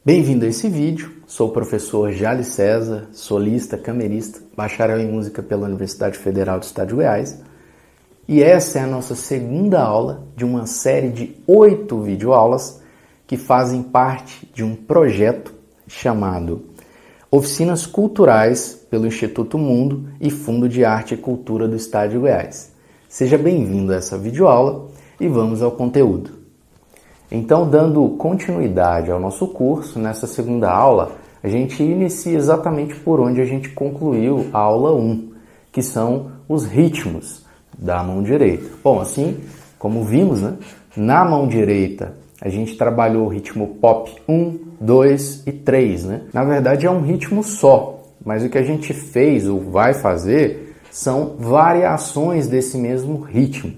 Bem-vindo a esse vídeo, sou o professor Jales César, solista, camerista, bacharel em música pela Universidade Federal do Estado de Goiás, e essa é a nossa segunda aula de uma série de 8 videoaulas que fazem parte de um projeto chamado Oficinas Culturais pelo Instituto Mundo e Fundo de Arte e Cultura do Estado de Goiás. Seja bem-vindo a essa videoaula e vamos ao conteúdo. Então, dando continuidade ao nosso curso, nessa segunda aula, a gente inicia exatamente por onde a gente concluiu a aula 1, que são os ritmos da mão direita. Bom, assim como vimos, na mão direita a gente trabalhou o ritmo pop 1, 2 e 3. Na verdade é um ritmo só, mas o que a gente fez ou vai fazer são variações desse mesmo ritmo.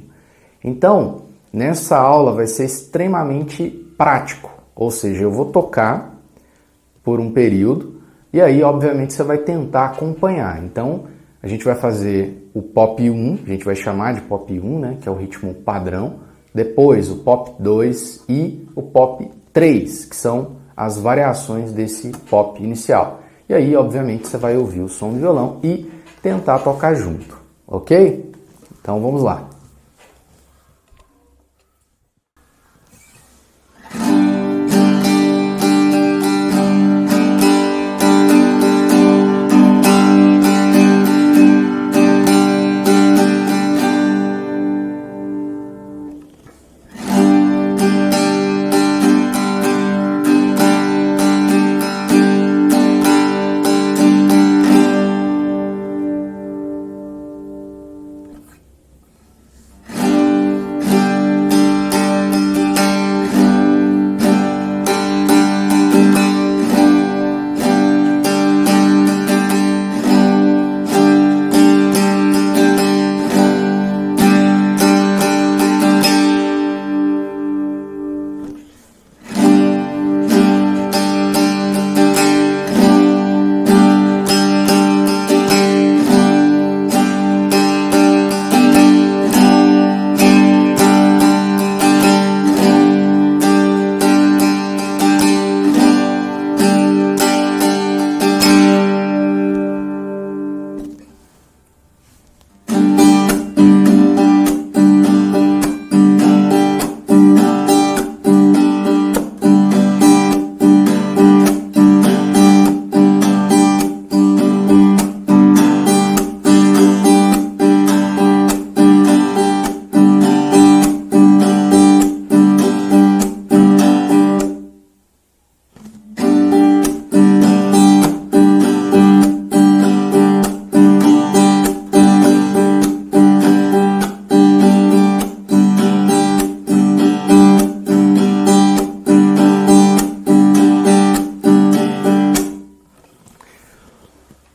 Então, nessa aula vai ser extremamente prático, ou seja, eu vou tocar por um período e aí, obviamente, você vai tentar acompanhar. Então, a gente vai fazer o pop 1, a gente vai chamar de pop 1, que é o ritmo padrão, depois o pop 2 e o pop 3, que são as variações desse pop inicial. E aí, obviamente, você vai ouvir o som do violão e tentar tocar junto, ok? Então, vamos lá.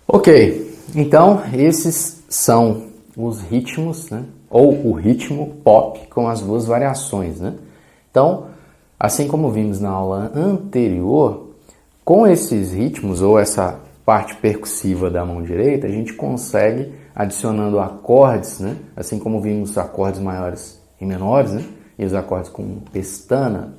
Ok, então esses são os ritmos, ou o ritmo pop com as duas variações. Então, assim como vimos na aula anterior, com esses ritmos ou essa parte percussiva da mão direita, a gente consegue, adicionando acordes, assim como vimos acordes maiores e menores, e os acordes com pestana,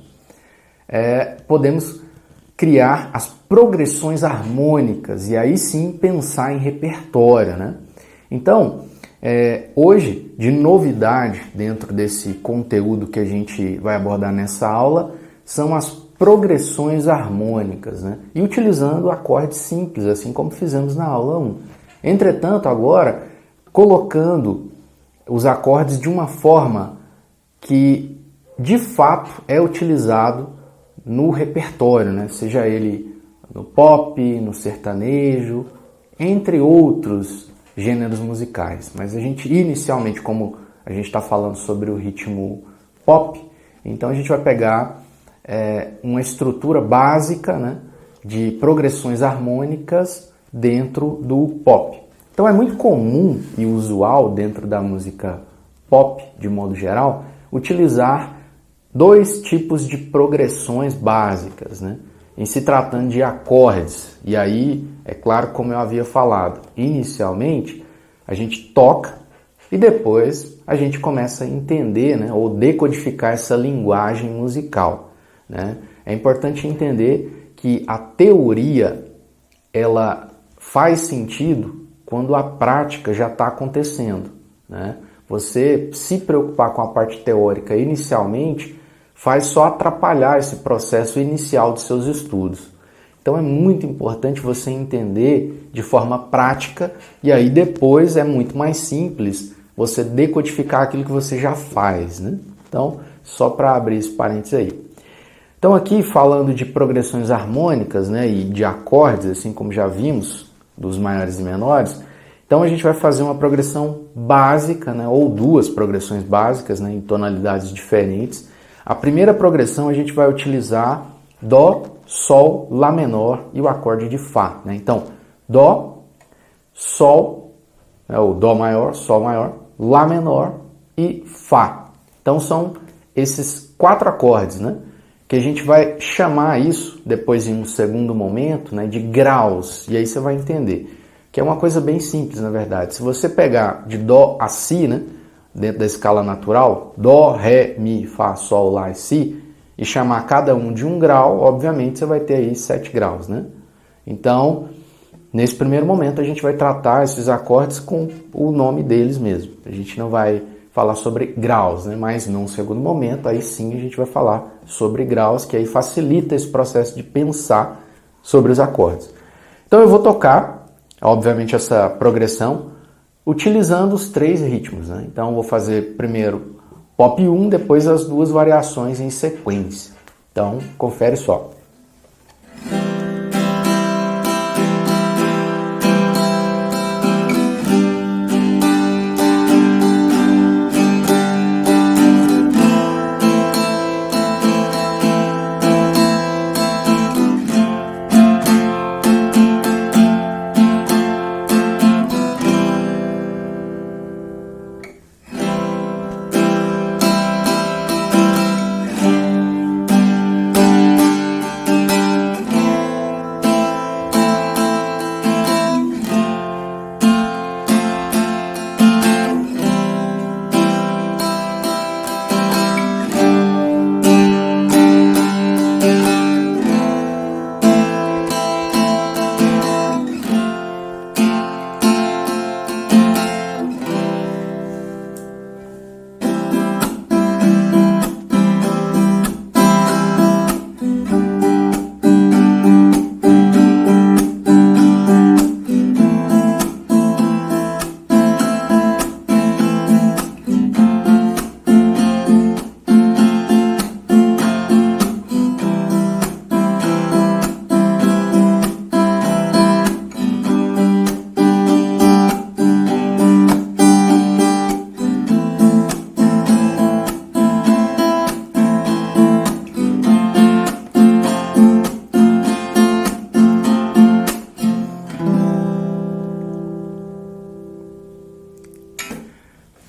podemos criar as progressões harmônicas e aí sim pensar em repertório. Então, hoje, de novidade dentro desse conteúdo que a gente vai abordar nessa aula, são as progressões harmônicas, e utilizando acordes simples, assim como fizemos na aula 1. Entretanto, agora, colocando os acordes de uma forma que, de fato, é utilizado no repertório, seja ele no pop, no sertanejo, entre outros gêneros musicais. Mas a gente, inicialmente, como a gente está falando sobre o ritmo pop, então a gente vai pegar uma estrutura básica de progressões harmônicas dentro do pop. Então é muito comum e usual dentro da música pop, de modo geral, utilizar 2 tipos de progressões básicas, em se tratando de acordes. E aí, é claro, como eu havia falado, inicialmente a gente toca e depois a gente começa a entender, ou decodificar essa linguagem musical. É importante entender que a teoria ela faz sentido quando a prática já está acontecendo, né? Você se preocupar com a parte teórica inicialmente faz só atrapalhar esse processo inicial dos seus estudos. Então é muito importante você entender de forma prática e aí depois é muito mais simples você decodificar aquilo que você já faz, né? Então, só para abrir esse parênteses aí. Então aqui falando de progressões harmônicas, né, e de acordes, assim como já vimos, dos maiores e menores, então a gente vai fazer uma progressão básica, né, ou duas progressões básicas, né, em tonalidades diferentes. A primeira progressão a gente vai utilizar Dó, Sol, Lá menor e o acorde de Fá, né? Então, Dó, Sol, o Dó maior, Sol maior, Lá menor e Fá. Então são esses 4 acordes, né? Que a gente vai chamar isso, depois em um segundo momento, né, de graus. E aí você vai entender que é uma coisa bem simples, na verdade. Se você pegar de Dó a Si, né, dentro da escala natural, Dó, Ré, Mi, Fá, Sol, Lá e Si, e chamar cada um de um grau, obviamente você vai ter aí 7 graus, né? Então, nesse primeiro momento a gente vai tratar esses acordes com o nome deles mesmo. A gente não vai falar sobre graus, né? Mas num segundo momento, aí sim a gente vai falar sobre graus, que aí facilita esse processo de pensar sobre os acordes. Então eu vou tocar, obviamente, essa progressão utilizando os 3 ritmos, né? Então eu vou fazer primeiro Pop 1, depois as 2 variações em sequência. Então, confere só.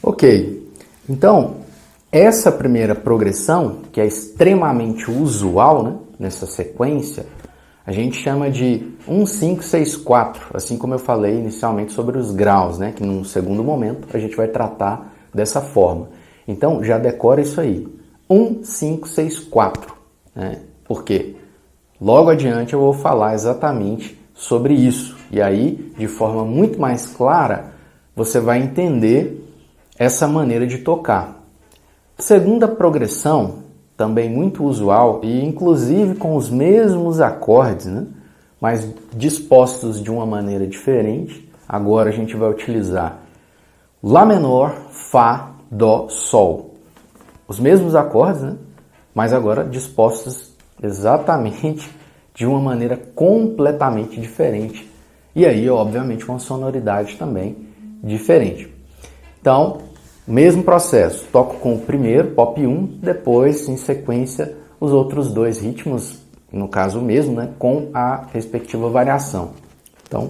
Ok, então essa primeira progressão, que é extremamente usual, né, nessa sequência, a gente chama de 1, 5, 6, 4, assim como eu falei inicialmente sobre os graus, né, que num segundo momento a gente vai tratar dessa forma. Então já decora isso aí, 1, 5, 6, 4, né, porque logo adiante eu vou falar exatamente sobre isso, e aí de forma muito mais clara você vai entender essa maneira de tocar. Segunda progressão, também muito usual e inclusive com os mesmos acordes, né? Mas dispostos de uma maneira diferente. Agora a gente vai utilizar Lá menor, Fá, Dó, Sol. Os mesmos acordes, né? Mas agora dispostos exatamente de uma maneira completamente diferente. E aí, obviamente, com sonoridade também diferente. Então, mesmo processo, toco com o primeiro, Pop 1, depois, em sequência, os outros 2 ritmos, no caso mesmo, né, com a respectiva variação. Então,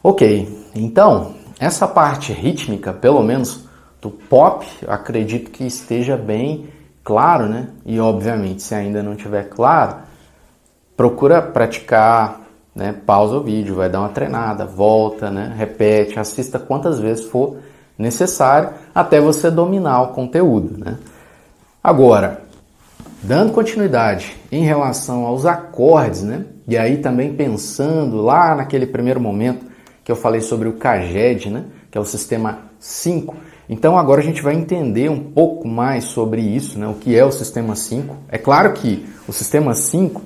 Ok, então, essa parte rítmica, pelo menos do pop, acredito que esteja bem claro, né? E obviamente, se ainda não estiver claro, procura praticar, né? Pausa o vídeo, vai dar uma treinada, volta, né? Repete, assista quantas vezes for necessário até você dominar o conteúdo, né? Agora, dando continuidade em relação aos acordes, né? E aí também pensando lá naquele primeiro momento que eu falei sobre o CAGED, né? Que é o sistema 5. Então agora a gente vai entender um pouco mais sobre isso, né? O que é o sistema 5. É claro que o sistema 5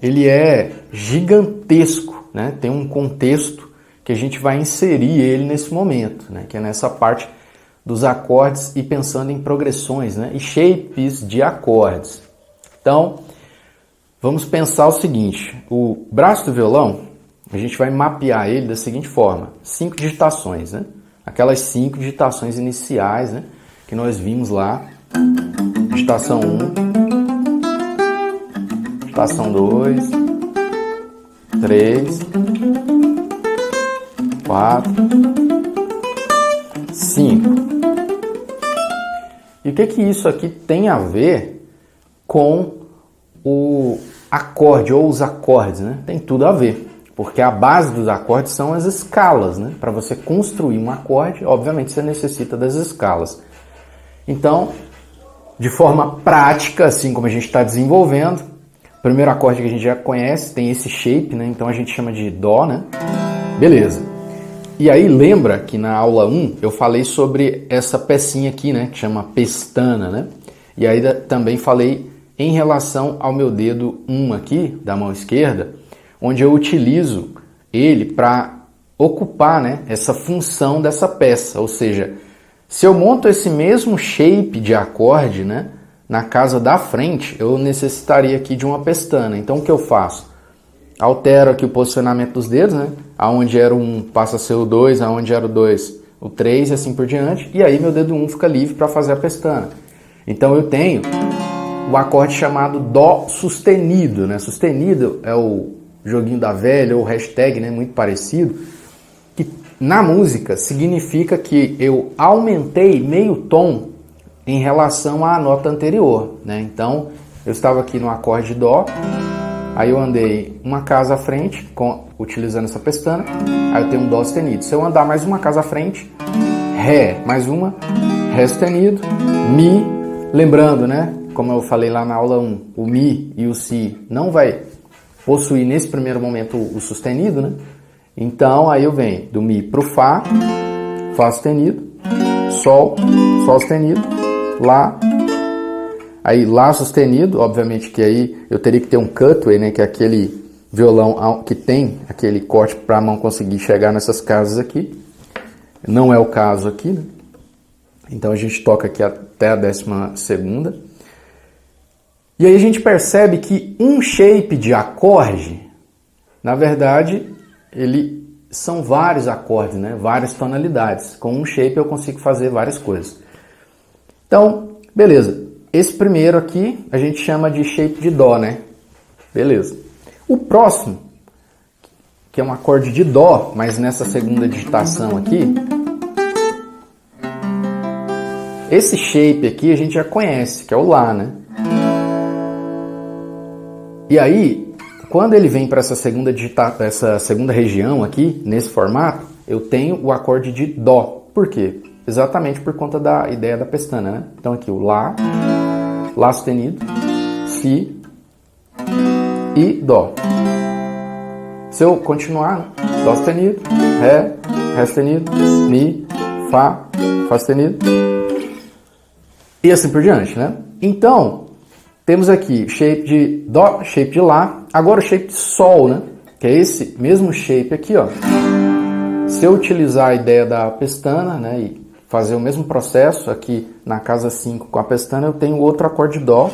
ele é gigantesco, né? Tem um contexto que a gente vai inserir ele nesse momento, né? Que é nessa parte dos acordes e pensando em progressões, né? E shapes de acordes. Então, vamos pensar o seguinte, o braço do violão, a gente vai mapear ele da seguinte forma, 5 digitações, né? Aquelas 5 digitações iniciais, né? Que nós vimos lá, digitação 1, digitação 2, 3, 4, 5. E o que isso aqui tem a ver com o acorde ou os acordes, né? Tem tudo a ver, porque a base dos acordes são as escalas, né? Para você construir um acorde, obviamente você necessita das escalas. Então, de forma prática, assim como a gente está desenvolvendo, o primeiro acorde que a gente já conhece tem esse shape, né? Então a gente chama de Dó, né? Beleza. E aí lembra que na aula 1 eu falei sobre essa pecinha aqui, né? Que chama pestana, né? E aí também falei em relação ao meu dedo 1 aqui, da mão esquerda, onde eu utilizo ele para ocupar, né, essa função dessa peça. Ou seja, se eu monto esse mesmo shape de acorde, né, na casa da frente, eu necessitaria aqui de uma pestana. Então o que eu faço? Altero aqui o posicionamento dos dedos, né? Aonde era o 1 passa a ser o 2, aonde era o 2 o 3 e assim por diante. E aí meu dedo 1 fica livre para fazer a pestana. Então eu tenho o acorde chamado Dó sustenido, né? Sustenido é o joguinho da velha ou hashtag, né? Muito parecido. Que na música significa que eu aumentei meio tom em relação à nota anterior, né? Então eu estava aqui no acorde de Dó. Aí eu andei uma casa à frente, utilizando essa pestana, aí eu tenho um Dó sustenido. Se eu andar mais uma casa à frente, Ré, mais uma, Ré sustenido, Mi, lembrando, né, como eu falei lá na aula 1, o Mi e o Si não vai possuir nesse primeiro momento o sustenido, né? Então aí eu venho do Mi para o Fá, Fá sustenido, Sol, Sol sustenido, Lá, aí Lá sustenido, obviamente que aí eu teria que ter um cutaway, né, que é aquele violão que tem aquele corte para a mão conseguir chegar nessas casas aqui. Não é o caso aqui, né? Então a gente toca aqui até a 12ª. E aí a gente percebe que um shape de acorde, na verdade, ele são vários acordes, né? Várias tonalidades. Com um shape eu consigo fazer várias coisas. Então, beleza. Esse primeiro aqui a gente chama de shape de Dó, né? Beleza. O próximo, que é um acorde de Dó, mas nessa segunda digitação aqui, esse shape aqui a gente já conhece, que é o Lá, né? E aí, quando ele vem para essa segunda região aqui, nesse formato, eu tenho o acorde de Dó. Por quê? Exatamente por conta da ideia da pestana, né? Então aqui o Lá, Lá sustenido, Si e Dó. Se eu continuar, Dó sustenido, Ré, Ré sustenido, Mi, Fá, Fá sustenido e assim por diante, né? Então, temos aqui shape de Dó, shape de Lá, agora o shape de Sol, né? Que é esse mesmo shape aqui, ó. Se eu utilizar a ideia da pestana, né, e fazer o mesmo processo aqui na casa 5 com a pestana, eu tenho outro acorde de Dó,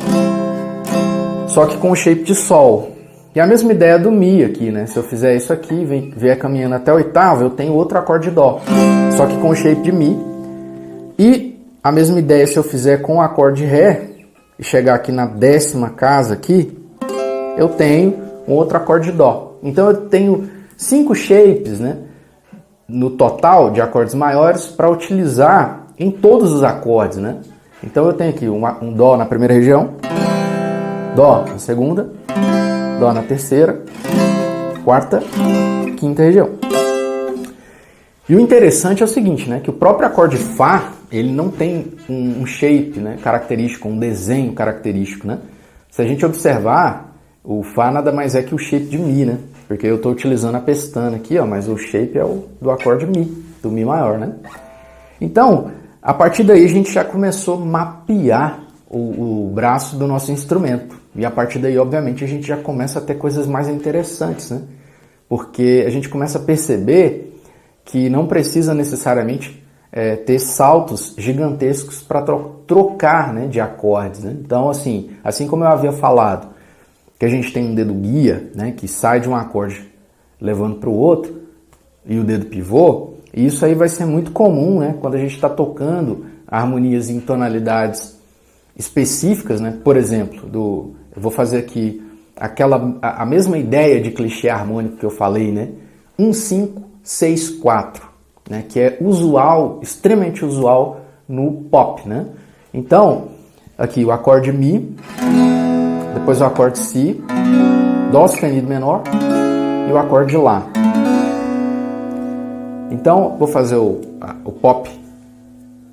só que com o shape de Sol. E a mesma ideia do Mi aqui, né? Se eu fizer isso aqui, vier caminhando até a 8ª, eu tenho outro acorde de Dó, só que com o shape de Mi. E a mesma ideia se eu fizer com o acorde de Ré, e chegar aqui na 10ª casa aqui, eu tenho um outro acorde de Dó. Então eu tenho 5 shapes, né? no total de acordes maiores para utilizar em todos os acordes, né? Então eu tenho aqui um Dó na primeira região, Dó na segunda, Dó na terceira, quarta, quinta região. E o interessante é o seguinte, né? Que o próprio acorde Fá, ele não tem um shape, né, característico, um desenho característico, né? Se a gente observar, o Fá nada mais é que o shape de Mi, né? Porque eu estou utilizando a pestana aqui, ó, mas o shape é o do acorde Mi, do Mi maior, né? Então, a partir daí a gente já começou a mapear o braço do nosso instrumento. E a partir daí, obviamente, a gente já começa a ter coisas mais interessantes, né? Porque a gente começa a perceber que não precisa necessariamente ter saltos gigantescos para trocar, né, de acordes, né? Então, assim como eu havia falado, que a gente tem um dedo guia, né, que sai de um acorde levando para o outro, e o dedo pivô, e isso aí vai ser muito comum, né, quando a gente está tocando harmonias em tonalidades específicas, né? Por exemplo, eu vou fazer aqui a mesma ideia de clichê harmônico que eu falei, né? 1, 5, 6, 4, né? Que é usual, extremamente usual no pop, né? Então, aqui o acorde Mi, depois o acorde Si, Dó sustenido menor e o acorde Lá. Então, vou fazer o pop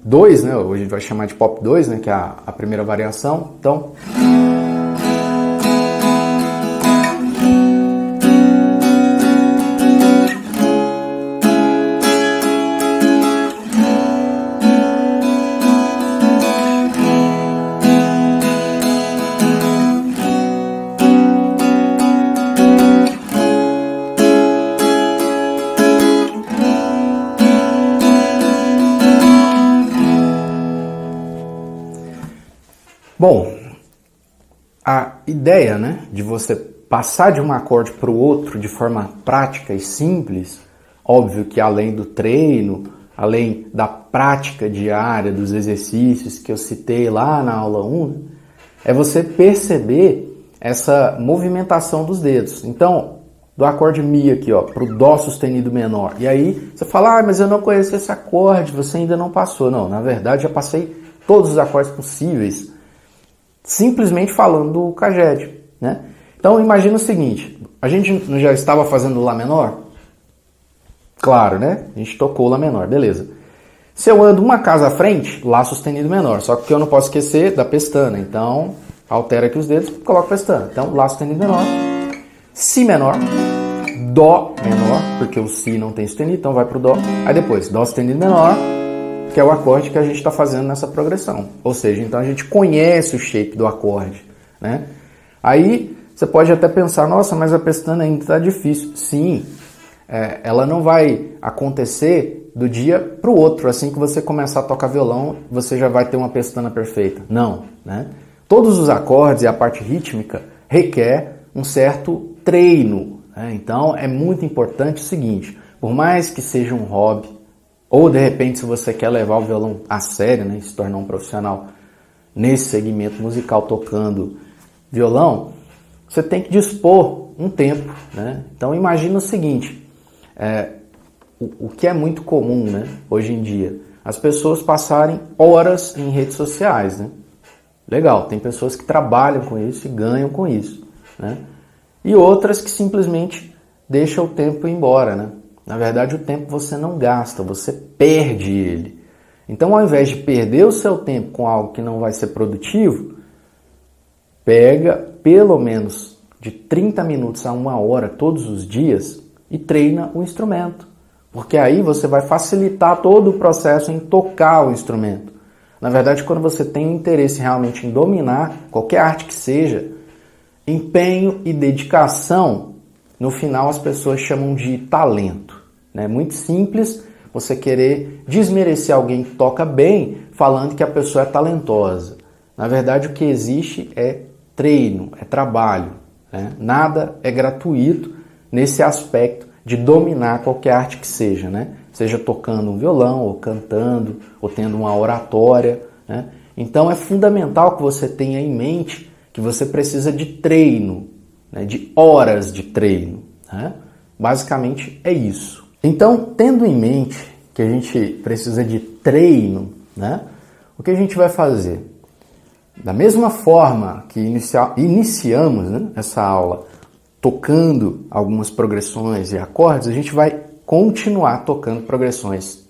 2, né? Hoje a gente vai chamar de pop 2, né? Que é a primeira variação. Então, bom, a ideia, né, de você passar de um acorde para o outro de forma prática e simples, óbvio que além do treino, além da prática diária, dos exercícios que eu citei lá na aula 1, é você perceber essa movimentação dos dedos. Então, do acorde Mi aqui, ó, para o Dó sustenido menor. E aí você fala, mas eu não conheço esse acorde, você ainda não passou. Não, na verdade já passei todos os acordes possíveis, simplesmente falando do Caged, né? Então imagina o seguinte, a gente já estava fazendo Lá menor? Claro, né? A gente tocou Lá menor, beleza. Se eu ando uma casa à frente, Lá sustenido menor, só que eu não posso esquecer da pestana, então altera aqui os dedos, coloco a pestana. Então Lá sustenido menor, Si menor, Dó menor, porque o Si não tem sustenido, então vai pro Dó. Aí depois Dó sustenido menor, que é o acorde que a gente está fazendo nessa progressão. Ou seja, então a gente conhece o shape do acorde, né? Aí você pode até pensar, nossa, mas a pestana ainda está difícil. Sim, ela não vai acontecer do dia para o outro. Assim que você começar a tocar violão, você já vai ter uma pestana perfeita. Não, né? Todos os acordes e a parte rítmica requer um certo treino, né? Então é muito importante o seguinte, por mais que seja um hobby, ou de repente se você quer levar o violão a sério, né, e se tornar um profissional nesse segmento musical tocando violão, você tem que dispor um tempo, né? Então imagina o seguinte, o que é muito comum, né, hoje em dia, as pessoas passarem horas em redes sociais, né? Legal, tem pessoas que trabalham com isso e ganham com isso, né? E outras que simplesmente deixam o tempo ir embora, né? Na verdade, o tempo você não gasta, você perde ele. Então, ao invés de perder o seu tempo com algo que não vai ser produtivo, pega pelo menos de 30 minutos a 1 hora todos os dias e treina o instrumento. Porque aí você vai facilitar todo o processo em tocar o instrumento. Na verdade, quando você tem um interesse realmente em dominar qualquer arte que seja, empenho e dedicação, no final as pessoas chamam de talento. É muito simples você querer desmerecer alguém que toca bem falando que a pessoa é talentosa. Na verdade, o que existe é treino, é trabalho, né? Nada é gratuito nesse aspecto de dominar qualquer arte que seja, né? Seja tocando um violão, ou cantando, ou tendo uma oratória, né? Então é fundamental que você tenha em mente que você precisa de treino, né? De horas de treino, né? Basicamente é isso. Então, tendo em mente que a gente precisa de treino, né? O que a gente vai fazer? Da mesma forma que iniciamos, né, essa aula tocando algumas progressões e acordes, a gente vai continuar tocando progressões.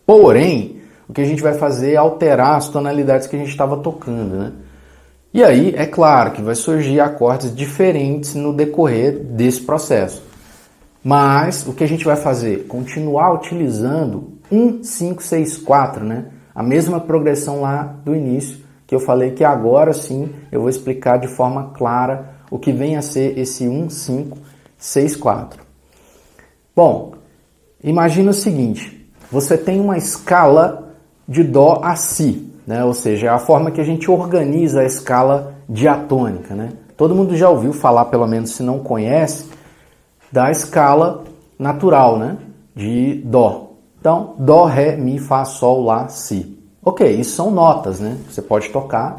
Porém, o que a gente vai fazer é alterar as tonalidades que a gente estava tocando, né? E aí, é claro que vai surgir acordes diferentes no decorrer desse processo. Mas o que a gente vai fazer? Continuar utilizando 1, 5, 6, 4, né? A mesma progressão lá do início, que eu falei que agora sim eu vou explicar de forma clara o que vem a ser esse 1, 5, 6, 4. Bom, imagina o seguinte, você tem uma escala de Dó a Si, né? Ou seja, é a forma que a gente organiza a escala diatônica, né? Todo mundo já ouviu falar, pelo menos se não conhece, da escala natural, né? De Dó. Então, Dó, Ré, Mi, Fá, Sol, Lá, Si. Ok, isso são notas, né? Você pode tocar.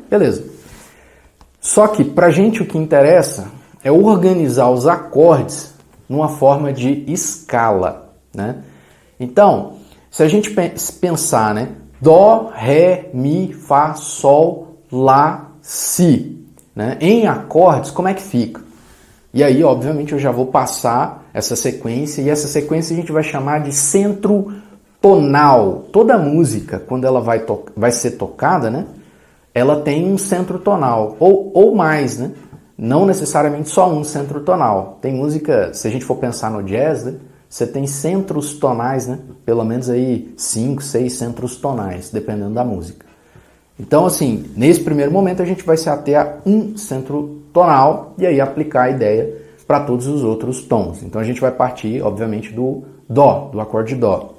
Beleza. Só que pra gente o que interessa é organizar os acordes numa forma de escala, né? Então, se a gente pensar, né? Dó, Ré, Mi, Fá, Sol, Lá, Si, né? Em acordes, como é que fica? E aí, obviamente, eu já vou passar essa sequência, e essa sequência a gente vai chamar de centro tonal. Toda música, quando ela vai ser tocada, né? Ela tem um centro tonal, ou mais, né? Não necessariamente só um centro tonal. Tem música, se a gente for pensar no jazz, né? Você tem centros tonais, né? Pelo menos aí 5, 6 centros tonais, dependendo da música. Então, assim, nesse primeiro momento a gente vai se ater a um centro tonal e aí aplicar a ideia para todos os outros tons. Então a gente vai partir, obviamente, do Dó, do acorde Dó.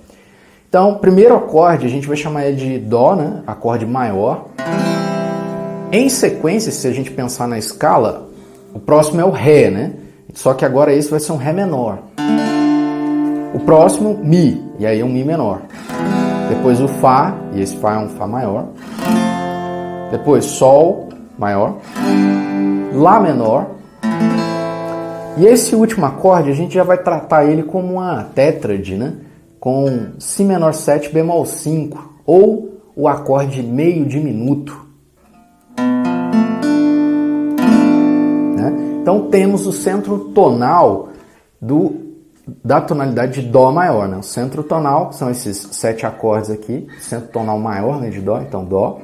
Então, primeiro acorde a gente vai chamar ele de Dó, né? Acorde maior. Em sequência, se a gente pensar na escala, o próximo é o Ré, né? Só que agora esse vai ser um Ré menor. O próximo, Mi, e aí é um Mi menor. Depois o Fá, e esse Fá é um Fá maior. Depois Sol maior. Lá menor. E esse último acorde a gente já vai tratar ele como uma tétrade, né? Com Si menor 7 bemol 5, ou o acorde meio diminuto. Então temos o centro tonal da tonalidade de Dó maior, né? O centro tonal são esses 7 acordes aqui, centro tonal maior, né, de Dó, então Dó,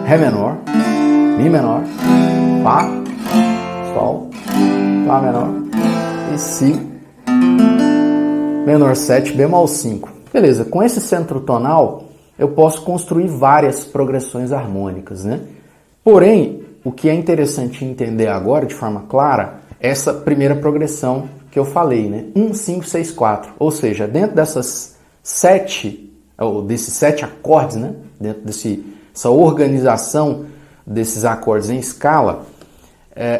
Ré menor, Mi menor, Fá, Sol, Lá menor e Si menor 7 bemol 5. Beleza, com esse centro tonal eu posso construir várias progressões harmônicas, né? Porém, o que é interessante entender agora, de forma clara, é essa primeira progressão que eu falei, né? 1, 5, 6, 4. Ou seja, dentro desses 7 acordes, né? Dentro dessa organização desses acordes em escala,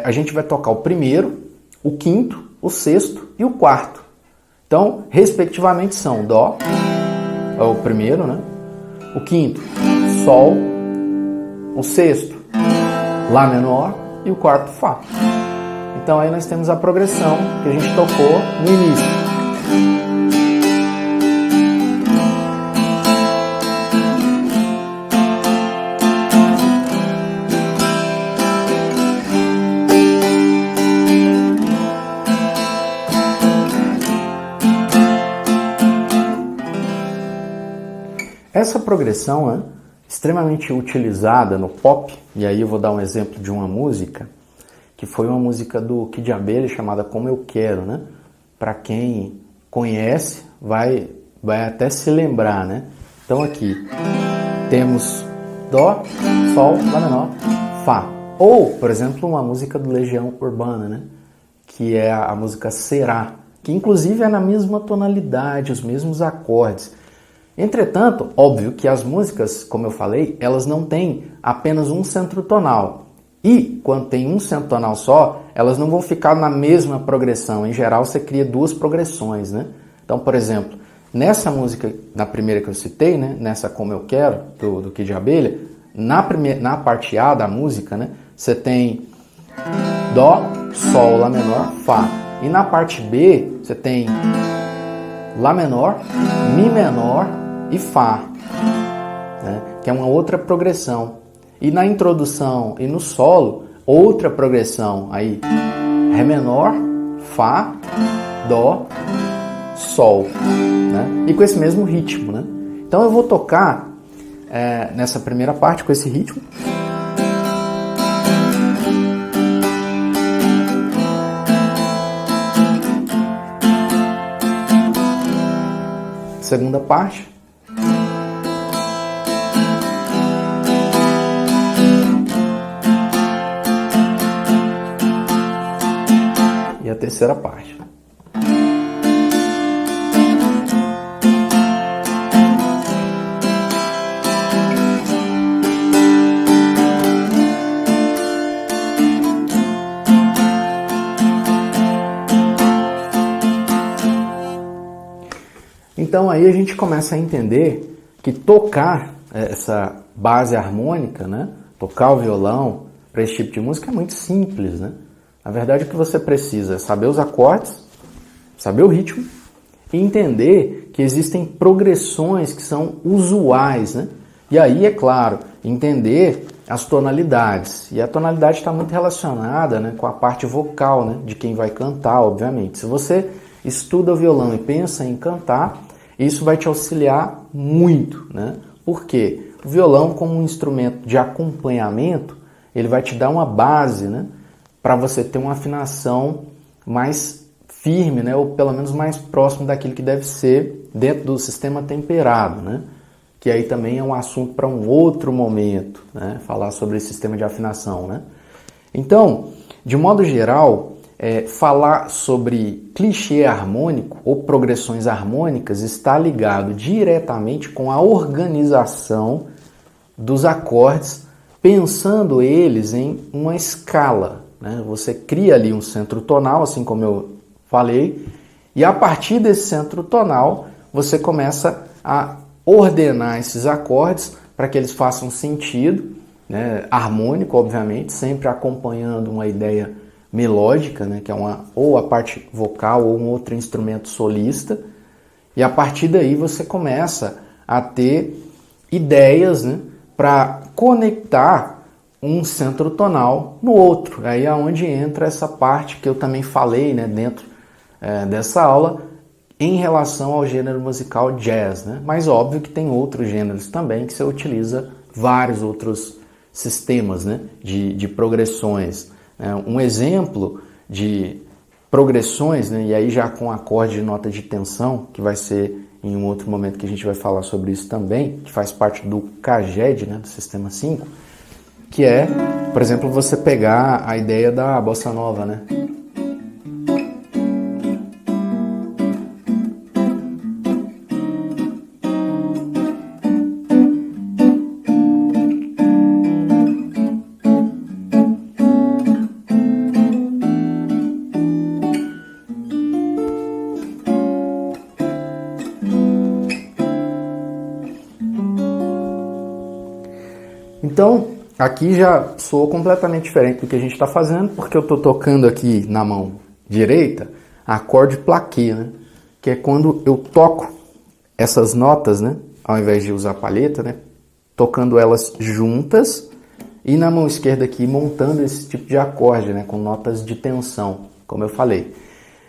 a gente vai tocar o primeiro, o quinto, o sexto e o quarto. Então, respectivamente, são Dó, é o primeiro, né? O quinto, Sol, o sexto, Lá menor e o quarto Fá. Então aí nós temos a progressão que a gente tocou no início. Essa progressão é extremamente utilizada no pop, e aí eu vou dar um exemplo de uma música, que foi uma música do Kid de Abelha chamada Como Eu Quero, né? Para quem conhece, vai até se lembrar, né? Então aqui temos Dó, Sol, Lá menor, Fá. Ou, por exemplo, uma música do Legião Urbana, né? Que é a música Será, que inclusive é na mesma tonalidade, os mesmos acordes. Entretanto, óbvio que as músicas, como eu falei, elas não têm apenas um centro tonal. E, quando tem um centro tonal só, elas não vão ficar na mesma progressão. Em geral, você cria duas progressões, né? Então, por exemplo, nessa música, na primeira que eu citei, né? Nessa Como Eu Quero, do Kid de Abelha, na parte A da música, né, você tem Dó, Sol, Lá menor, Fá. E na parte B, você tem Lá menor, Mi menor e Fá, né, que é uma outra progressão. E na introdução e no solo, outra progressão. Aí, Ré menor, Fá, Dó, Sol, né? E com esse mesmo ritmo, né? Então eu vou tocar nessa primeira parte com esse ritmo. Segunda parte. E a terceira parte. Então aí a gente começa a entender que tocar essa base harmônica, né? Tocar o violão para esse tipo de música é muito simples, né? Na verdade o que você precisa é saber os acordes, saber o ritmo e entender que existem progressões que são usuais, né? E aí, é claro, entender as tonalidades. E a tonalidade está muito relacionada, né, com a parte vocal, né, de quem vai cantar, obviamente. Se você estuda o violão e pensa em cantar, isso vai te auxiliar muito, né? Por quê? O violão, como um instrumento de acompanhamento, ele vai te dar uma base, né, para você ter uma afinação mais firme, né, ou pelo menos mais próximo daquilo que deve ser dentro do sistema temperado, né? Que aí também é um assunto para um outro momento, né? Falar sobre esse sistema de afinação, né? Então, de modo geral, falar sobre clichê harmônico ou progressões harmônicas está ligado diretamente com a organização dos acordes, pensando eles em uma escala, né? Você cria ali um centro tonal, assim como eu falei, e a partir desse centro tonal você começa a ordenar esses acordes para que eles façam sentido, né? Harmônico, obviamente, sempre acompanhando uma ideia melódica, né? Que é ou a parte vocal ou um outro instrumento solista, e a partir daí você começa a ter ideias, né? Para conectar um centro tonal no outro. Aí é onde entra essa parte que eu também falei, né? Dentro dessa aula, em relação ao gênero musical jazz, né? Mas óbvio que tem outros gêneros também que você utiliza vários outros sistemas, né? de progressões. Um exemplo de progressões, né? E aí já com acorde de nota de tensão, que vai ser em um outro momento que a gente vai falar sobre isso também, que faz parte do CAGED, né? Do sistema 5, que é, por exemplo, você pegar a ideia da bossa nova, né? Então, aqui já soou completamente diferente do que a gente está fazendo, porque eu estou tocando aqui na mão direita acorde plaqué, né? Que é quando eu toco essas notas, né? Ao invés de usar palheta, né? Tocando elas juntas, e na mão esquerda aqui montando esse tipo de acorde, né? Com notas de tensão, como eu falei.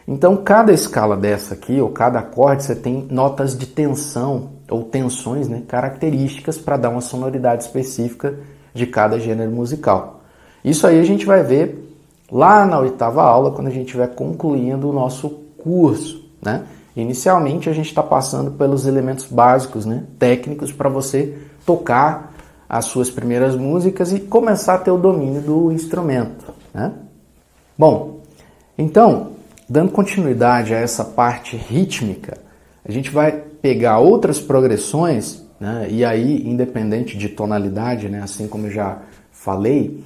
Então, cada escala dessa aqui, ou cada acorde, você tem notas de tensão, ou tensões, né, características para dar uma sonoridade específica de cada gênero musical. Isso aí a gente vai ver lá na 8ª aula, quando a gente estiver concluindo o nosso curso, né? Inicialmente, a gente está passando pelos elementos básicos, né, técnicos, para você tocar as suas primeiras músicas e começar a ter o domínio do instrumento, né? Bom, então, dando continuidade a essa parte rítmica, a gente vai pegar outras progressões, né, e aí, independente de tonalidade, né, assim como eu já falei,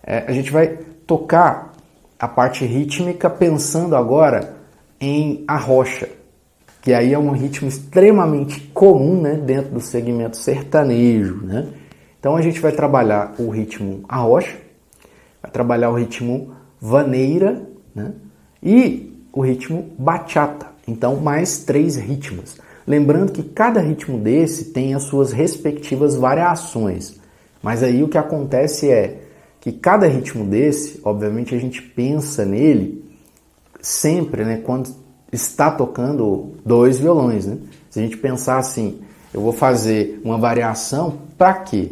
a gente vai tocar a parte rítmica pensando agora em arrocha, que aí é um ritmo extremamente comum, né, dentro do segmento sertanejo, né? Então a gente vai trabalhar o ritmo arrocha, vai trabalhar o ritmo vaneira, né? E o ritmo bachata. Então mais 3 ritmos. Lembrando que cada ritmo desse tem as suas respectivas variações. Mas aí o que acontece é que cada ritmo desse, obviamente a gente pensa nele sempre, né, quando está tocando 2 violões, né? Se a gente pensar assim, eu vou fazer uma variação para quê?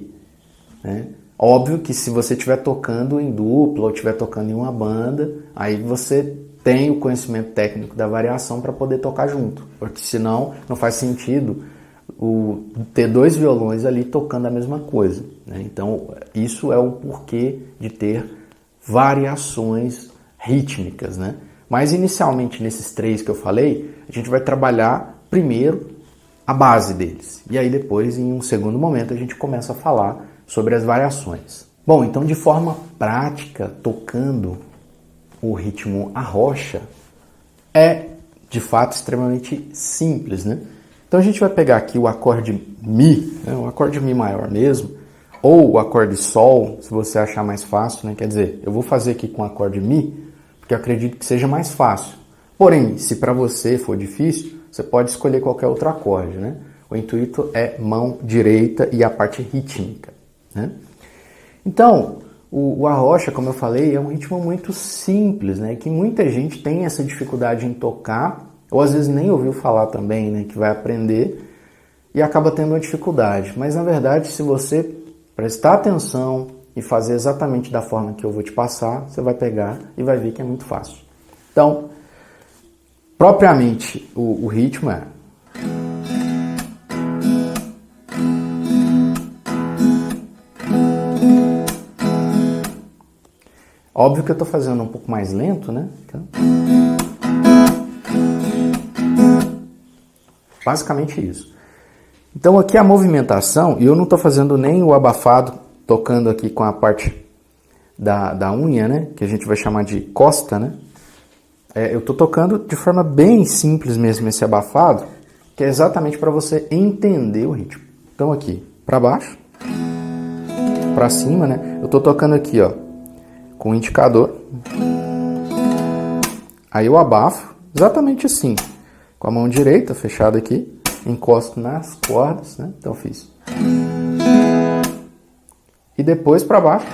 Né? Óbvio que se você estiver tocando em dupla ou estiver tocando em uma banda, aí você tem o conhecimento técnico da variação para poder tocar junto, porque senão não faz sentido ter 2 violões ali tocando a mesma coisa, né? Então isso é o porquê de ter variações rítmicas, né? Mas inicialmente nesses 3 que eu falei, a gente vai trabalhar primeiro a base deles, e aí depois em um segundo momento a gente começa a falar sobre as variações. Bom, então de forma prática, tocando o ritmo arrocha é de fato extremamente simples, né? Então a gente vai pegar aqui o acorde Mi, né? O acorde Mi maior mesmo, ou o acorde Sol, se você achar mais fácil, né? Quer dizer, eu vou fazer aqui com o acorde Mi, porque eu acredito que seja mais fácil. Porém, se para você for difícil, você pode escolher qualquer outro acorde, né? O intuito é mão direita e a parte rítmica, né? Então, o arrocha, como eu falei, é um ritmo muito simples, né? Que muita gente tem essa dificuldade em tocar, ou às vezes nem ouviu falar também, né? Que vai aprender e acaba tendo uma dificuldade. Mas na verdade, se você prestar atenção e fazer exatamente da forma que eu vou te passar, você vai pegar e vai ver que é muito fácil. Então, propriamente, o ritmo é... Óbvio que eu estou fazendo um pouco mais lento, né? Então, basicamente isso. Então aqui a movimentação, e eu não estou fazendo nem o abafado, tocando aqui com a parte da unha, né? Que a gente vai chamar de costa, né? Eu estou tocando de forma bem simples mesmo esse abafado, que é exatamente para você entender o ritmo. Então aqui, para baixo, para cima, né? Eu estou tocando aqui, ó, com o indicador, aí eu abafo, exatamente assim, com a mão direita fechada aqui, encosto nas cordas, né? Então eu fiz. E depois para baixo,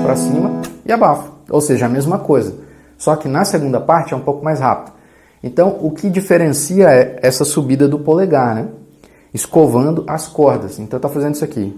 para cima e abafo, ou seja, a mesma coisa, só que na segunda parte é um pouco mais rápido. Então o que diferencia é essa subida do polegar, né? Escovando as cordas, então eu estou fazendo isso aqui.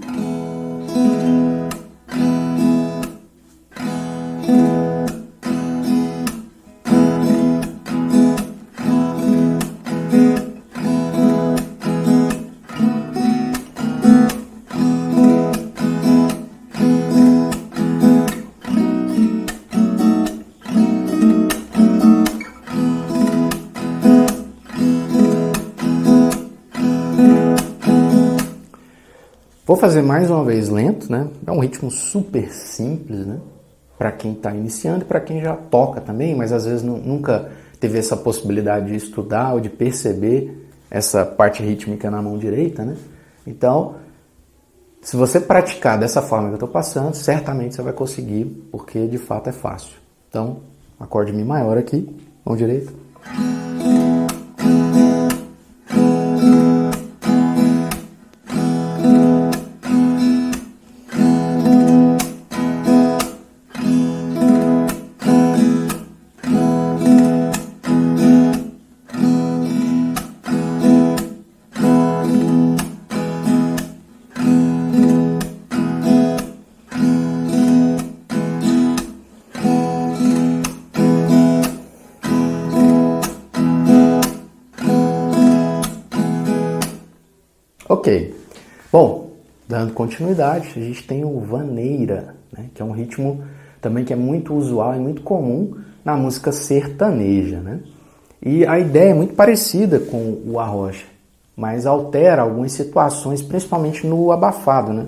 Vou fazer mais uma vez lento, né? É um ritmo super simples, né? Para quem está iniciando e para quem já toca também, mas às vezes nunca teve essa possibilidade de estudar ou de perceber essa parte rítmica na mão direita, né? Então, se você praticar dessa forma que eu estou passando, certamente você vai conseguir, porque de fato é fácil. Então, acorde Mi maior aqui, mão direita. Ok, bom, dando continuidade, a gente tem o vaneira, né, que é um ritmo também que é muito usual e muito comum na música sertaneja, né? E a ideia é muito parecida com o arrocha, mas altera algumas situações, principalmente no abafado, né?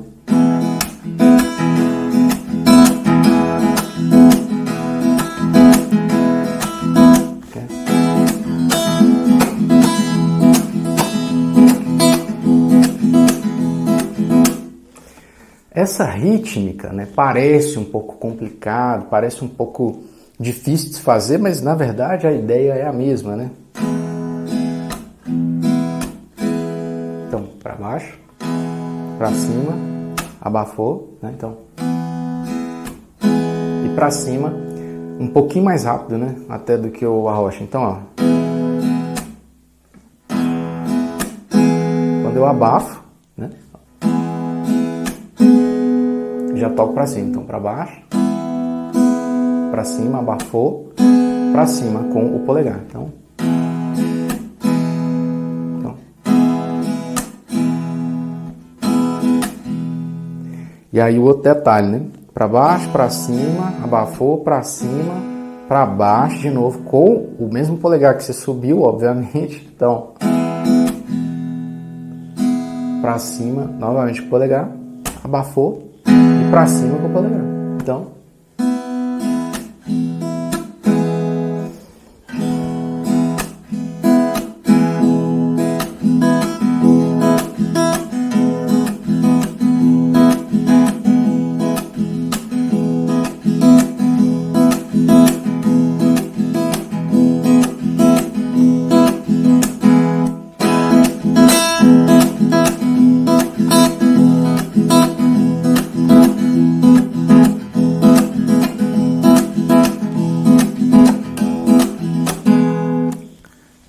essa rítmica, né, parece um pouco complicado, parece um pouco difícil de se fazer, mas na verdade a ideia é a mesma, né? Então, para baixo, para cima, abafou, né? Então, e para cima, um pouquinho mais rápido, né? Até do que o arrocha. Então, ó, quando eu abafo, né? Já toco para cima. Então, para baixo, para cima, abafou, para cima com o polegar. Então, e aí o outro detalhe, né? Para baixo, para cima, abafou, para cima, para baixo, de novo, com o mesmo polegar que você subiu, obviamente. Então, para cima, novamente com o polegar, abafou e para cima com o polegar. Então,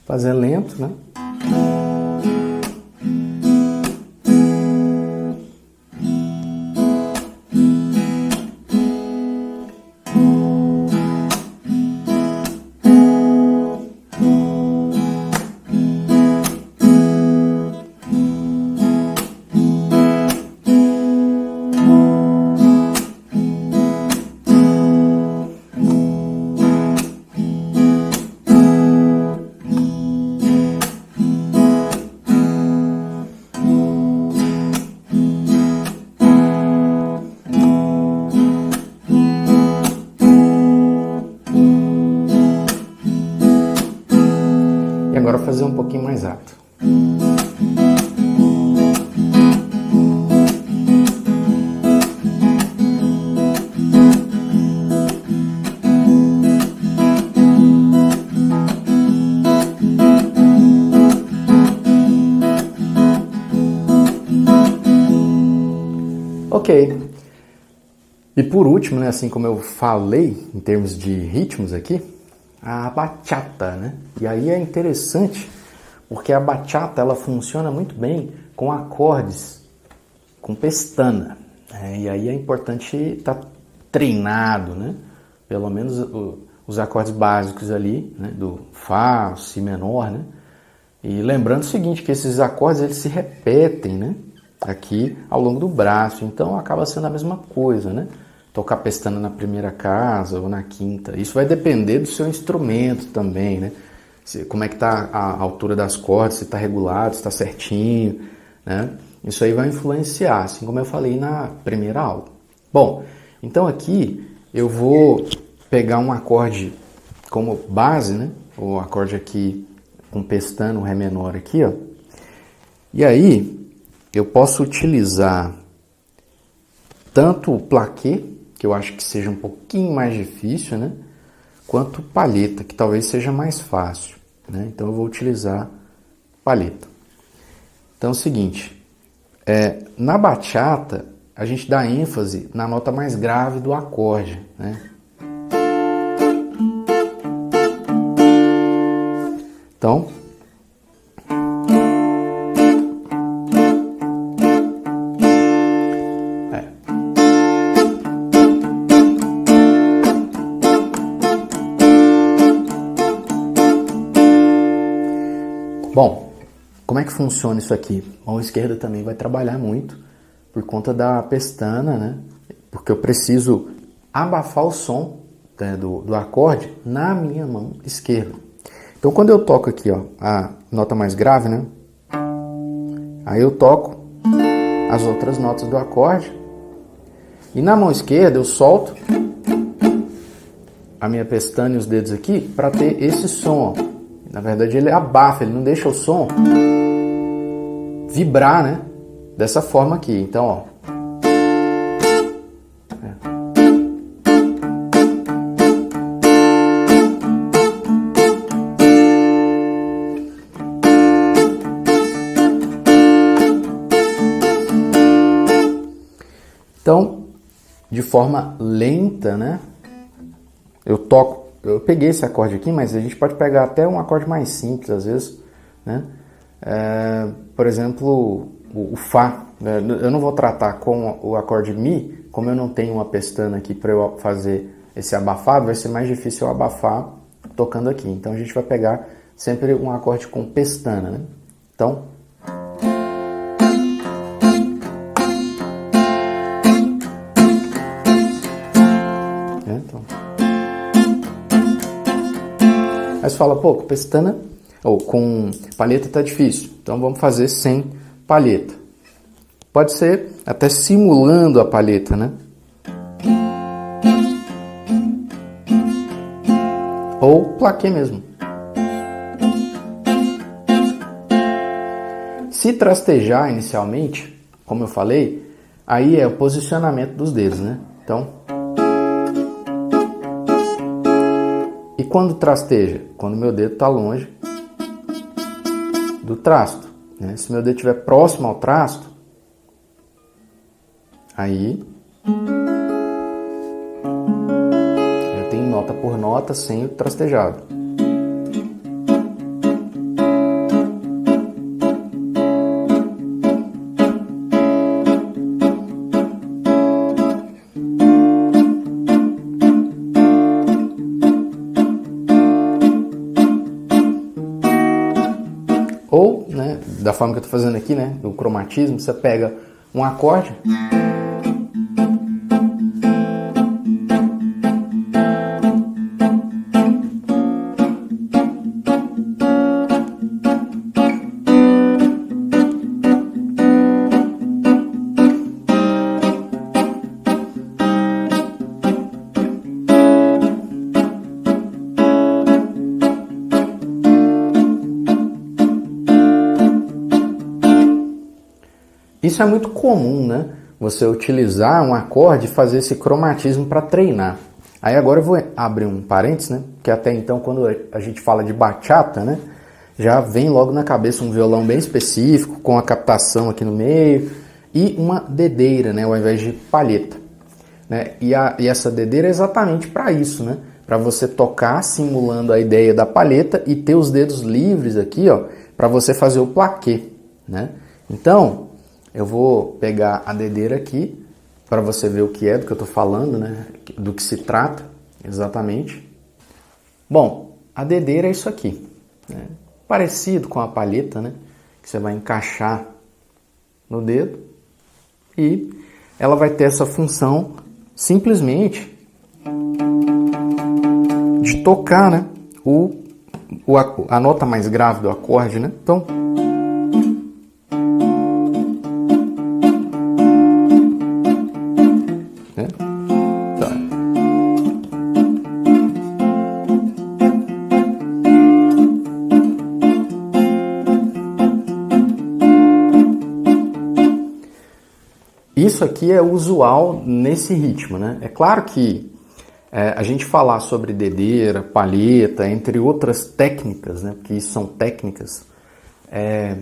fazer lento, né? E agora fazer um pouquinho mais alto. Ok. E por último, né, assim como eu falei em termos de ritmos aqui, a bachata, né? E aí é interessante porque a bachata ela funciona muito bem com acordes, com pestana. E aí é importante estar treinado, né? Pelo menos os acordes básicos ali, né? Do Fá, Si menor, né? E lembrando o seguinte, que esses acordes eles se repetem, né? Aqui ao longo do braço, então acaba sendo a mesma coisa, né? Tocar pestana na primeira casa ou na quinta. Isso vai depender do seu instrumento também, né? Como é que está a altura das cordas, se está regulado, se está certinho, né? Isso aí vai influenciar, assim como eu falei na primeira aula. Bom, então aqui eu vou pegar um acorde como base, né? O acorde aqui com pestana, o Ré menor aqui, ó. E aí eu posso utilizar tanto o plaqué, que eu acho que seja um pouquinho mais difícil, né? Quanto palheta, que talvez seja mais fácil, né? Então eu vou utilizar palheta. Então é o seguinte, na bachata a gente dá ênfase na nota mais grave do acorde, né? Então, bom, como é que funciona isso aqui? A mão esquerda também vai trabalhar muito por conta da pestana, né? Porque eu preciso abafar o som, né, do acorde na minha mão esquerda. Então quando eu toco aqui, ó, a nota mais grave, né? Aí eu toco as outras notas do acorde e na mão esquerda eu solto a minha pestana e os dedos aqui para ter esse som, ó. Na verdade ele abafa, ele não deixa o som vibrar, né? Dessa forma aqui. Então, ó. Então, de forma lenta, né? Eu peguei esse acorde aqui, mas a gente pode pegar até um acorde mais simples às vezes, né? Por exemplo, o Fá. Eu não vou tratar com o acorde Mi, como eu não tenho uma pestana aqui para eu fazer esse abafado, vai ser mais difícil eu abafar tocando aqui. Então a gente vai pegar sempre um acorde com pestana, né? Então, aí você fala, pô, com pestana ou com palheta tá difícil, então vamos fazer sem palheta. Pode ser até simulando a palheta, né? Ou plaquê mesmo. Se trastejar inicialmente, como eu falei, aí é o posicionamento dos dedos, né? Então, e quando trasteja? Quando meu dedo está longe do trasto, né? Se meu dedo estiver próximo ao trasto, aí eu tenho nota por nota sem o trastejado. Ou, né, da forma que eu estou fazendo aqui, né, do cromatismo, você pega um acorde Isso é muito comum, né? Você utilizar um acorde e fazer esse cromatismo para treinar. Aí agora eu vou abrir um parênteses, né? Porque até então, quando a gente fala de bachata, né? Já vem logo na cabeça um violão bem específico, com a captação aqui no meio, e uma dedeira, né? Ao invés de palheta. Né? E essa dedeira é exatamente para isso, né? Para você tocar simulando a ideia da palheta e ter os dedos livres aqui, ó, para você fazer o plaquê, né? Então, eu vou pegar a dedeira aqui para você ver o que é do que eu estou falando, né? Do que se trata exatamente. Bom, a dedeira é isso aqui, né? Parecido com a palheta, né? Que você vai encaixar no dedo e ela vai ter essa função simplesmente de tocar, né? A nota mais grave do acorde, né? Então, isso aqui é usual nesse ritmo, né? É claro que a gente falar sobre dedeira, palheta, entre outras técnicas, né? Porque isso são técnicas, é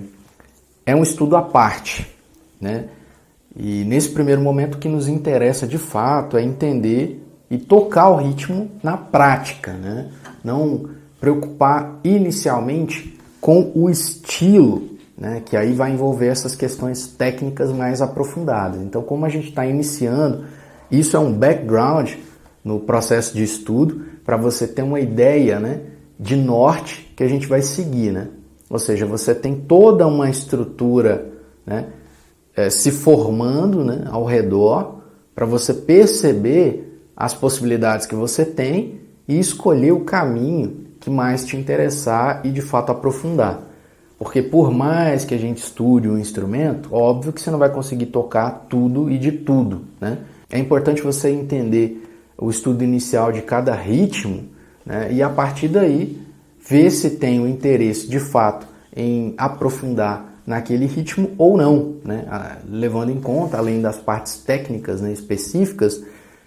um estudo à parte, né? E nesse primeiro momento o que nos interessa de fato é entender e tocar o ritmo na prática, né? Não preocupar inicialmente com o estilo, né, que aí vai envolver essas questões técnicas mais aprofundadas. Então, como a gente está iniciando, isso é um background no processo de estudo para você ter uma ideia, né, de norte que a gente vai seguir, né? Ou seja, você tem toda uma estrutura, né, se formando, né, ao redor para você perceber as possibilidades que você tem e escolher o caminho que mais te interessar e de fato aprofundar. Porque por mais que a gente estude um instrumento, óbvio que você não vai conseguir tocar tudo e de tudo, né? É importante você entender o estudo inicial de cada ritmo, né? E a partir daí ver se tem o interesse de fato em aprofundar naquele ritmo ou não, né? Levando em conta, além das partes técnicas, né, específicas,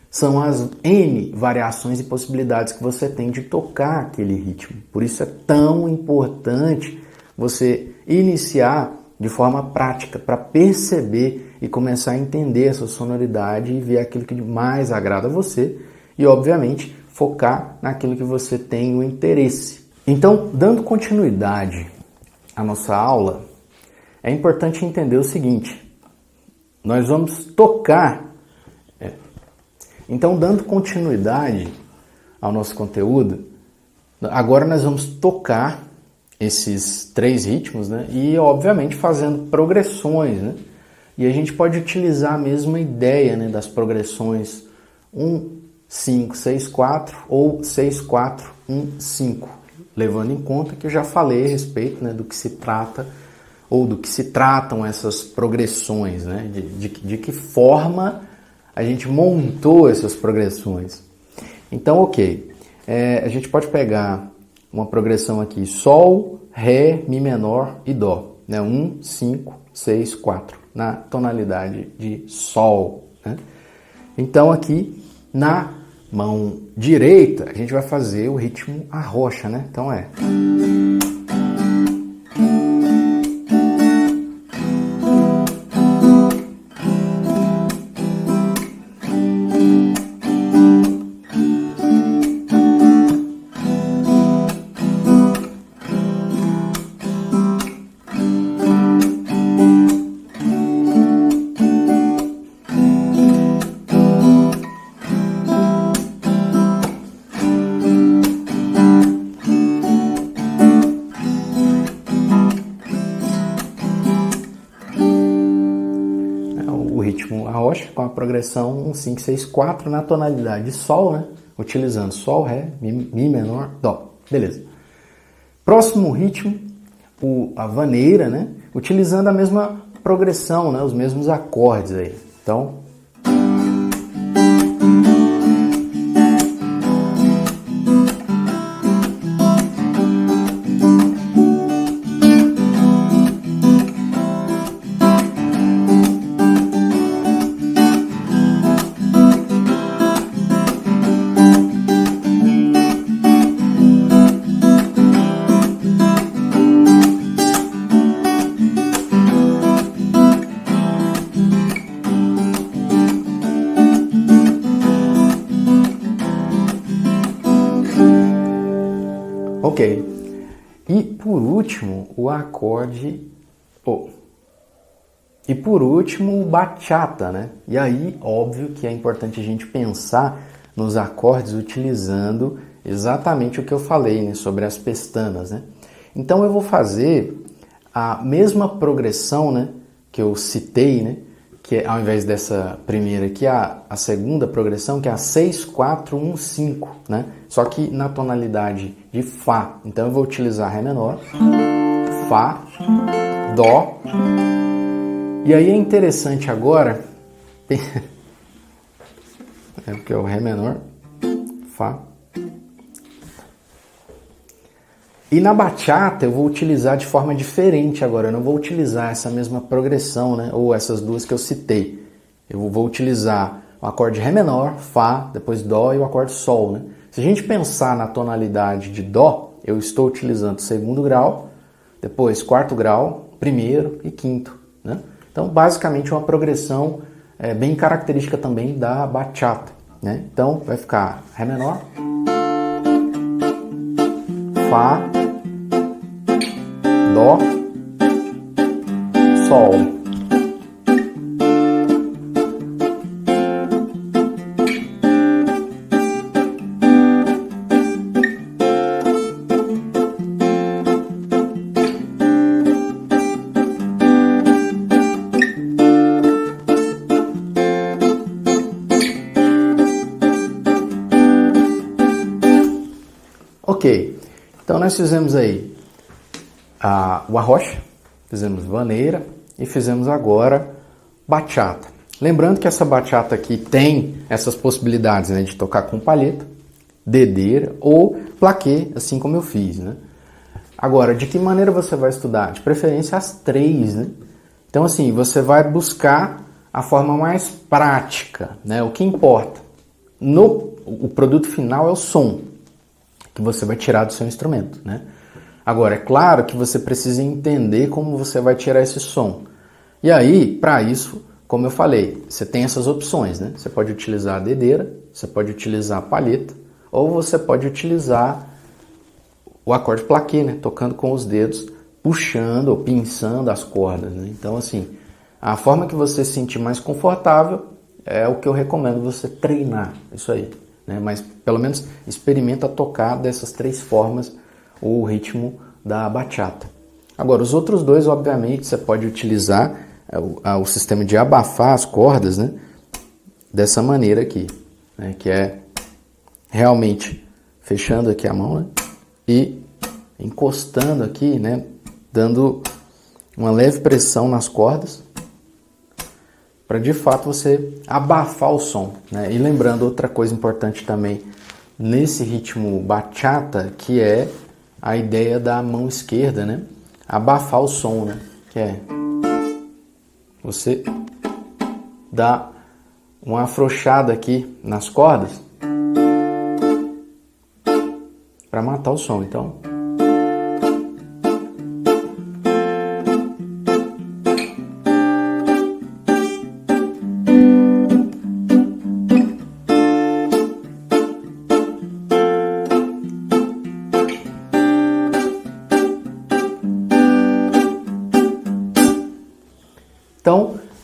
são as N variações e possibilidades que você tem de tocar aquele ritmo. Por isso é tão importante você iniciar de forma prática, para perceber e começar a entender essa sonoridade e ver aquilo que mais agrada a você e, obviamente, focar naquilo que você tem o interesse. Então, dando continuidade à nossa aula, é importante entender o seguinte: nós vamos tocar. Então, dando continuidade ao nosso conteúdo, agora nós vamos tocar esses 3 ritmos, né? E, obviamente, fazendo progressões, né? E a gente pode utilizar a mesma ideia, né, das progressões 1, 5, 6, 4 ou 6, 4, 1, 5, levando em conta que eu já falei a respeito, né, do que se trata ou do que se tratam essas progressões, né? De que forma a gente montou essas progressões. Então, ok, a gente pode pegar uma progressão aqui, Sol, Ré, Mi menor e Dó, né? 1, 5, 6, 4, na tonalidade de Sol, né? Então aqui, na mão direita, a gente vai fazer o ritmo arrocha, né? Então é... com a progressão 1, 5, 6, 4 na tonalidade de Sol, né? Utilizando Sol, Ré, Mi menor, Dó. Beleza. Próximo ritmo, a vaneira, né? Utilizando a mesma progressão, né? Os mesmos acordes aí. Então... Ok. E por último, o acorde... E por último, o bachata, né? E aí, óbvio que é importante a gente pensar nos acordes utilizando exatamente o que eu falei, né? Sobre as pestanas, né? Então eu vou fazer a mesma progressão, né? Que eu citei, né? Que é, ao invés dessa primeira aqui, a segunda progressão, que é a 6, 4, 1, 5, né? Só que na tonalidade de Fá. Então eu vou utilizar Ré menor, Fá, Dó. E aí é interessante agora, porque é o Ré menor, Fá. E na bachata eu vou utilizar de forma diferente agora, eu não vou utilizar essa mesma progressão, né? Ou essas duas que eu citei. Eu vou utilizar o acorde Ré menor, Fá, depois Dó e o acorde Sol, né? Se a gente pensar na tonalidade de Dó, eu estou utilizando segundo grau, depois quarto grau, primeiro e quinto, né? Então, basicamente, é uma progressão bem característica também da bachata, né? Então, vai ficar Ré menor, Fá, Dó, Sol. Ok, então nós fizemos aí o arrocha, fizemos vaneira e fizemos agora bachata. Lembrando que essa bachata aqui tem essas possibilidades, né, de tocar com palheta, dedeira ou plaquê, assim como eu fiz, né? Agora, de que maneira você vai estudar? De preferência as 3, né? Então assim, você vai buscar a forma mais prática, né? O que importa o produto final é o som que você vai tirar do seu instrumento, né? Agora, é claro que você precisa entender como você vai tirar esse som. E aí, para isso, como eu falei, você tem essas opções, né? Você pode utilizar a dedeira, você pode utilizar a palheta, ou você pode utilizar o acorde plaqué, né? Tocando com os dedos, puxando ou pinçando as cordas, né? Então, assim, a forma que você se sentir mais confortável é o que eu recomendo você treinar, isso aí, né? Mas pelo menos experimenta tocar dessas 3 formas o ritmo da bachata. Agora, os outros 2, obviamente, você pode utilizar o sistema de abafar as cordas, né? Dessa maneira aqui, né? Que é realmente fechando aqui a mão, né? E encostando aqui, né? Dando uma leve pressão nas cordas para de fato você abafar o som, né? E lembrando outra coisa importante também nesse ritmo bachata, que é a ideia da mão esquerda, né? Abafar o som, né? Que é você dá uma afrouxada aqui nas cordas para matar o som. Então,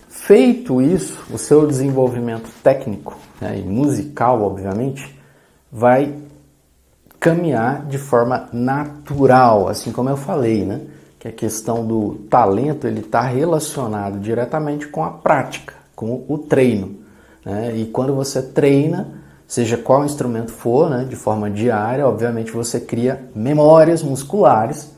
feito isso, o seu desenvolvimento técnico, né, e musical, obviamente, vai caminhar de forma natural, assim como eu falei, né? Que a questão do talento ele está relacionado diretamente com a prática, com o treino, né? E quando você treina, seja qual instrumento for, né, de forma diária, obviamente você cria memórias musculares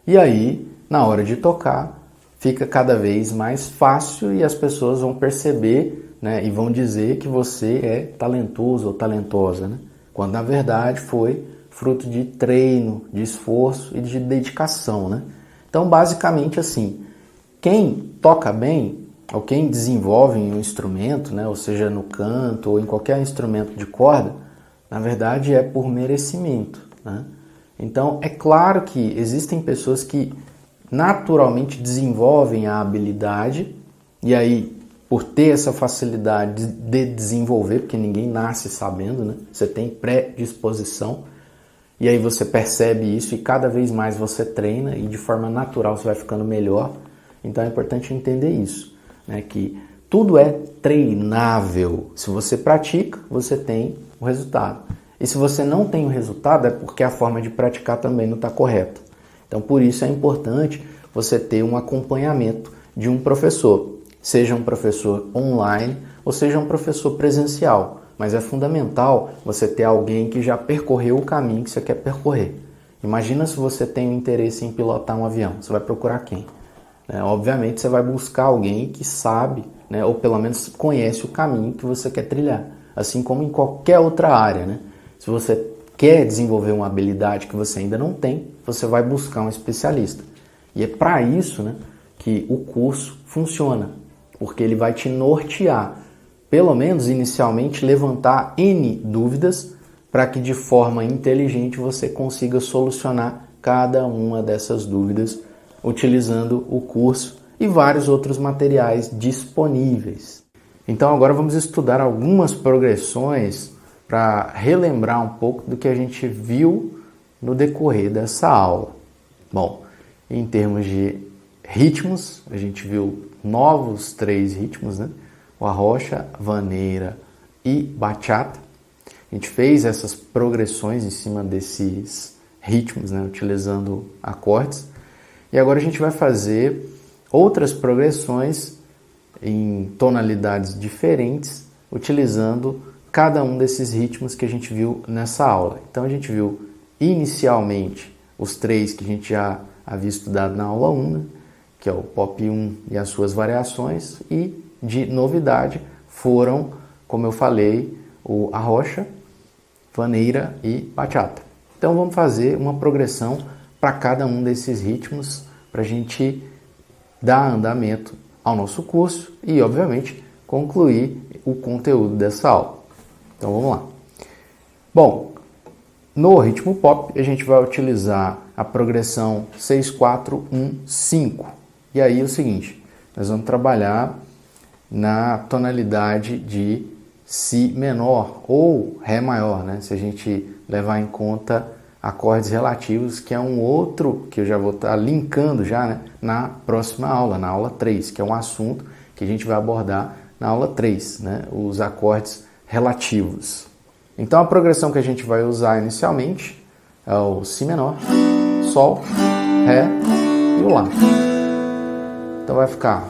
e aí, na hora de tocar, fica cada vez mais fácil e as pessoas vão perceber, né, e vão dizer que você é talentoso ou talentosa, né? Quando na verdade foi fruto de treino, de esforço e de dedicação, né? Então, basicamente assim, quem toca bem ou quem desenvolve um instrumento, né, ou seja, no canto ou em qualquer instrumento de corda, na verdade é por merecimento, né? Então, é claro que existem pessoas que naturalmente desenvolvem a habilidade e aí, por ter essa facilidade de desenvolver, porque ninguém nasce sabendo, né? Você tem predisposição e aí você percebe isso e cada vez mais você treina e de forma natural você vai ficando melhor. Então é importante entender isso, né? Que tudo é treinável. Se você pratica, você tem o resultado. E se você não tem o resultado, é porque a forma de praticar também não está correta. Então, por isso é importante você ter um acompanhamento de um professor, seja um professor online ou seja um professor presencial. Mas é fundamental você ter alguém que já percorreu o caminho que você quer percorrer. Imagina se você tem um interesse em pilotar um avião, você vai procurar quem? Obviamente você vai buscar alguém que sabe, né, ou pelo menos conhece o caminho que você quer trilhar, assim como em qualquer outra área, né? Se você quer desenvolver uma habilidade que você ainda não tem, você vai buscar um especialista. E é para isso, né, que o curso funciona, porque ele vai te nortear, pelo menos inicialmente, levantar N dúvidas para que de forma inteligente você consiga solucionar cada uma dessas dúvidas utilizando o curso e vários outros materiais disponíveis. Então agora vamos estudar algumas progressões para relembrar um pouco do que a gente viu no decorrer dessa aula. Bom, em termos de ritmos, a gente viu novos 3 ritmos, né? O arrocha, vaneira e bachata. A gente fez essas progressões em cima desses ritmos, né? Utilizando acordes. E agora a gente vai fazer outras progressões em tonalidades diferentes, utilizando cada um desses ritmos que a gente viu nessa aula. Então a gente viu inicialmente os 3 que a gente já havia estudado na aula 1, né? Que é o pop 1 e as suas variações, e de novidade foram, como eu falei, o arrocha, vaneira e bachata. Então vamos fazer uma progressão para cada um desses ritmos para a gente dar andamento ao nosso curso e, obviamente, concluir o conteúdo dessa aula. Então vamos lá. Bom, no ritmo pop a gente vai utilizar a progressão 6, 4, 1, 5. E aí é o seguinte, nós vamos trabalhar na tonalidade de Si menor ou Ré maior, né? Se a gente levar em conta acordes relativos, que é um outro que eu já vou estar linkando já, né, na próxima aula, na aula 3, que é um assunto que a gente vai abordar na aula 3, né, os acordes relativos. Então a progressão que a gente vai usar inicialmente é o Si menor, Sol, Ré e o Lá. Então vai ficar...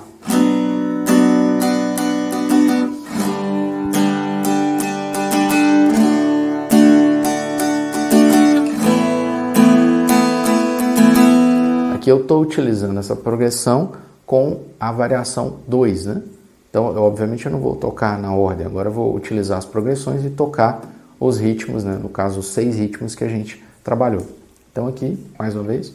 Aqui eu estou utilizando essa progressão com a variação 2, né? Então, obviamente eu não vou tocar na ordem, agora eu vou utilizar as progressões e tocar os ritmos, né? No caso, os 6 ritmos que a gente trabalhou. Então aqui, mais uma vez.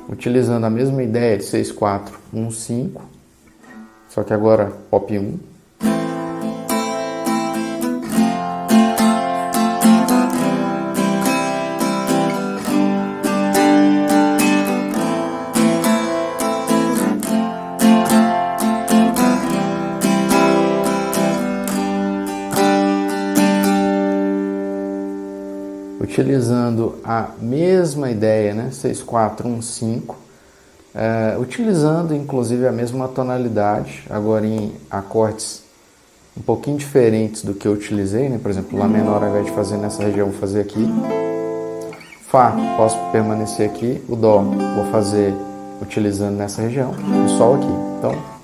Utilizando a mesma ideia de 6, 4, 1, 5, só que agora pop 1. Utilizando a mesma ideia, né? 6, 4, 1, 5. Utilizando inclusive a mesma tonalidade, agora em acordes um pouquinho diferentes do que eu utilizei, né? Por exemplo, Lá menor, ao invés de fazer nessa região, vou fazer aqui. Fá, posso permanecer aqui. O Dó, vou fazer utilizando nessa região. E Sol aqui. Então,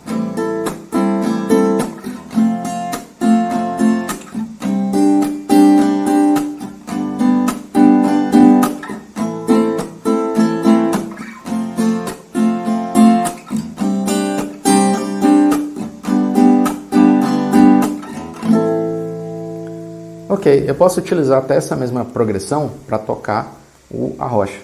ok, eu posso utilizar até essa mesma progressão para tocar o arrocha.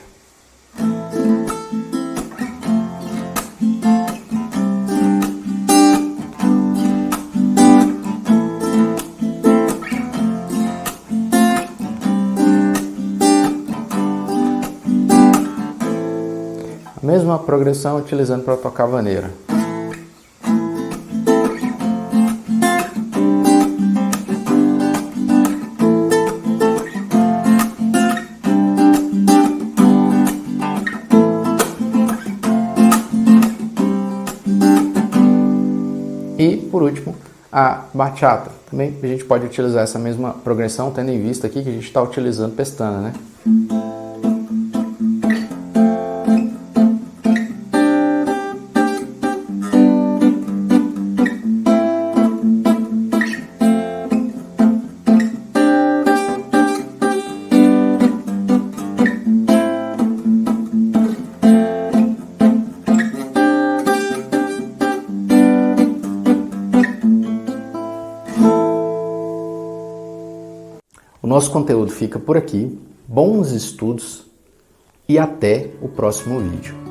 A mesma progressão utilizando para tocar vaneira. E, por último, a bachata. Também a gente pode utilizar essa mesma progressão, tendo em vista aqui que a gente está utilizando pestana, né? O nosso conteúdo fica por aqui. Bons estudos e até o próximo vídeo.